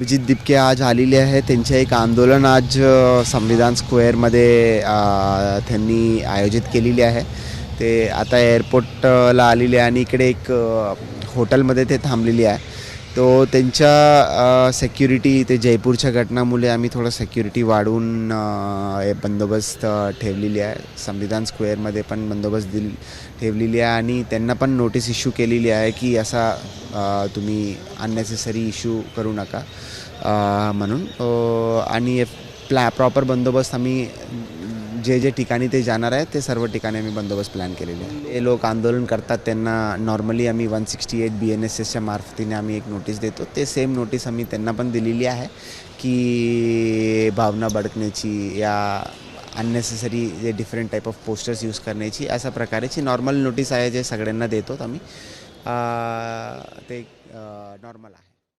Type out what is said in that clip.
अभिजित दिपके आज आलेले आहे. त्यांचे एक आंदोलन आज संविधान स्क्वेअरमध्ये त्यांनी आयोजित केलेली आहे. ते आता एअरपोर्टला आलेले आहे आणि इकडे एक हॉटेलमध्ये ते थांबलेली आहे. तो त्यांच्या सिक्युरिटी ते जयपूरच्या घटनामुळे आम्ही थोडं सिक्युरिटी वाढवून बंदोबस्त ठेवलेली आहे. संविधान स्क्वेअरमध्ये पण बंदोबस्त ठेवलेली आहे आणि त्यांना पण नोटीस इश्यू केलेली आहे की असा तुम्ही अननेसेसरी इश्यू करू नका म्हणून. आणि प्रॉपर बंदोबस्त आम्ही जे जे ठिकाणी ते जाणार आहे ते सर्व ठिकाणी आम्ही बंदोबस्त प्लॅन केलेले आहे. हे लोक आंदोलन करतात त्यांना नॉर्मली आम्ही 168 BNSSच्या मार्फतीने आम्ही एक नोटीस देतो. ते सेम नोटीस आम्ही त्यांना पण दिलेली आहे की भावना भडकण्याची या अननेसेसरी जे different type of posters use करण्याची अशा प्रकारेची नॉर्मल नोटीस आहे जे सगळ्यांना देतो आम्ही. ते नॉर्मल आहे.